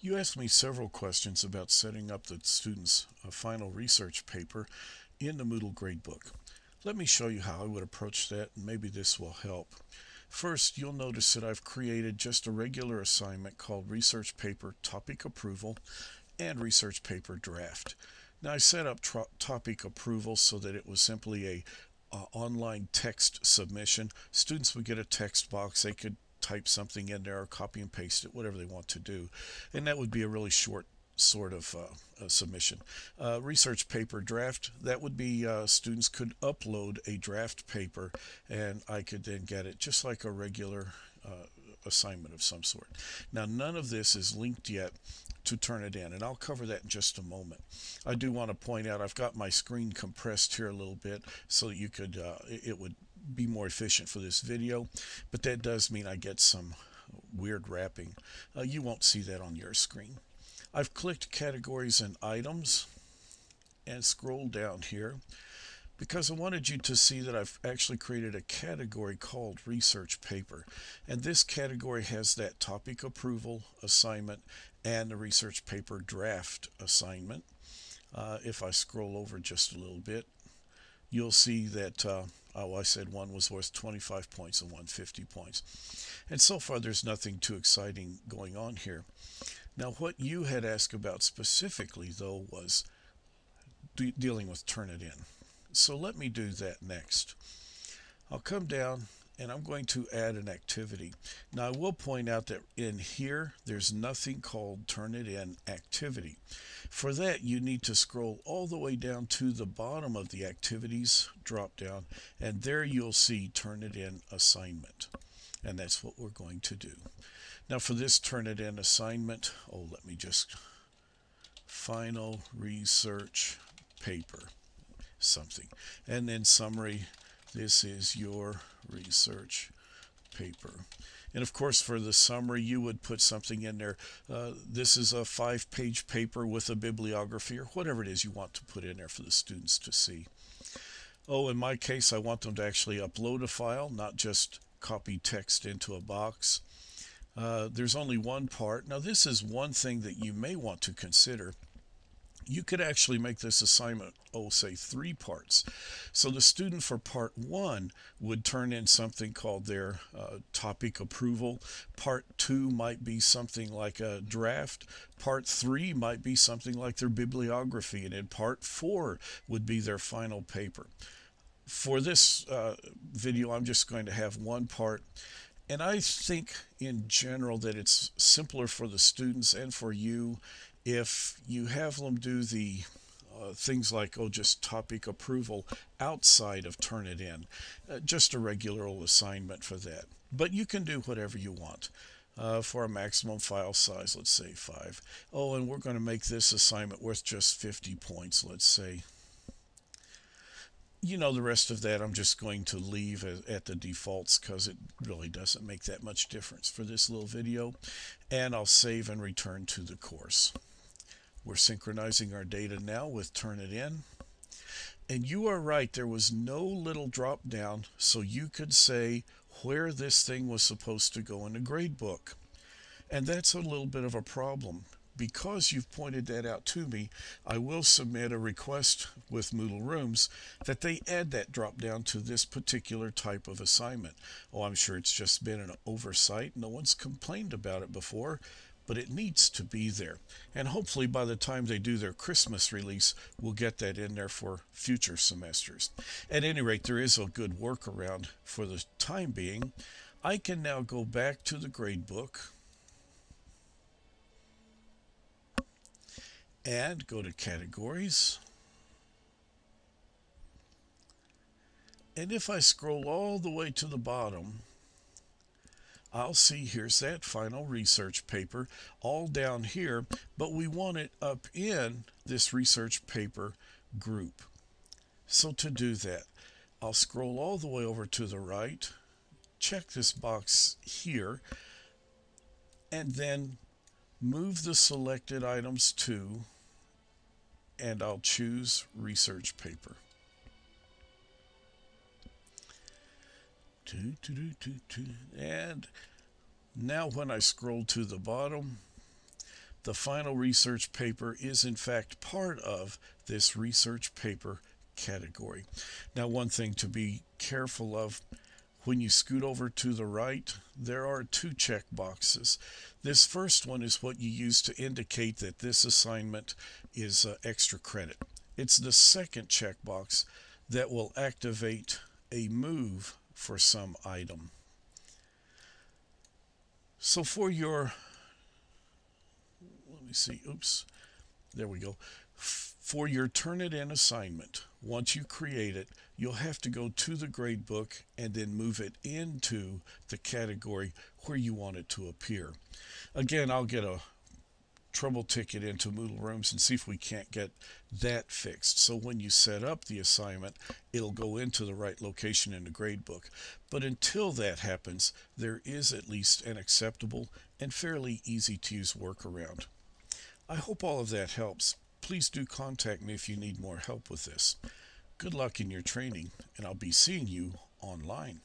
You asked me several questions about setting up the student's final research paper in the Moodle Gradebook. Let me show you how I would approach that, and maybe this will help. First, you'll notice that I've created just a regular assignment called Research Paper Topic Approval and Research Paper Draft. Now, I set up topic approval so that it was simply a online text submission. Students would get a text box. They could type something in there or copy and paste it, whatever they want to do. And that would be a really short sort of submission. Research paper draft, that would be students could upload a draft paper and I could then get it just like a regular assignment of some sort. Now, none of this is linked yet to TurnItIn, and I'll cover that in just a moment. I do want to point out I've got my screen compressed here a little bit so that you could it would be more efficient for this video, but that does mean I get some weird wrapping. You won't see that on your screen. I've clicked categories and items and scrolled down here because I wanted you to see that I've actually created a category called research paper, and this category has that topic approval assignment and the research paper draft assignment. If I scroll over just a little bit, you'll see that I said one was worth 25 points and one 50 points. And so far there's nothing too exciting going on here. Now, what you had asked about specifically, though, was dealing with TurnItIn. So let me do that next. I'll come down and I'm going to add an activity. Now, I will point out that in here there's nothing called TurnItIn activity. For that, you need to scroll all the way down to the bottom of the activities drop down, and there you'll see TurnItIn assignment, and that's what we're going to do. Now, for this TurnItIn assignment, let me just final research paper something, and then summary. This is your research paper. And of course, for the summary, you would put something in there. This is a 5-page paper with a bibliography or whatever it is you want to put in there for the students to see. In my case, I want them to actually upload a file, not just copy text into a box. There's only one part. Now, this is one thing that you may want to consider. You could actually make this assignment, say 3 parts. So the student for part 1 would turn in something called their topic approval. Part 2 might be something like a draft. Part 3 might be something like their bibliography. And then part 4 would be their final paper. For this video, I'm just going to have one part. And I think in general that it's simpler for the students and for you if you have them do the things like, just topic approval outside of TurnItIn. Just a regular old assignment for that. But you can do whatever you want. For a maximum file size, let's say 5. And we're going to make this assignment worth just 50 points, let's say. The rest of that I'm just going to leave at the defaults because it really doesn't make that much difference for this little video. And I'll save and return to the course. We're synchronizing our data now with TurnItIn. And you are right, there was no little drop down so you could say where this thing was supposed to go in a gradebook. And that's a little bit of a problem. Because you've pointed that out to me, I will submit a request with Moodle Rooms that they add that drop down to this particular type of assignment. I'm sure it's just been an oversight. No one's complained about it before, but it needs to be there. And hopefully by the time they do their Christmas release, we'll get that in there for future semesters. At any rate, there is a good workaround for the time being. I can now go back to the gradebook and go to categories. And if I scroll all the way to the bottom, I'll see here's that final research paper all down here, but we want it up in this research paper group. So to do that, I'll scroll all the way over to the right, check this box here, and then move the selected items to, and I'll choose research paper. And now when I scroll to the bottom, The final research paper is in fact part of this research paper category. Now, one thing to be careful of: when you scoot over to the right, there are two check boxes. This first one is what you use to indicate that this assignment is extra credit. It's the second checkbox that will activate a move for some item. So for your, let me see, oops, there we go. For your Turnitin assignment, once you create it, you'll have to go to the gradebook and then move it into the category where you want it to appear. Again, I'll get a trouble ticket into Moodle Rooms and see if we can't get that fixed. So when you set up the assignment, it'll go into the right location in the gradebook. But until that happens, there is at least an acceptable and fairly easy to use workaround. I hope all of that helps. Please do contact me if you need more help with this. Good luck in your training, and I'll be seeing you online.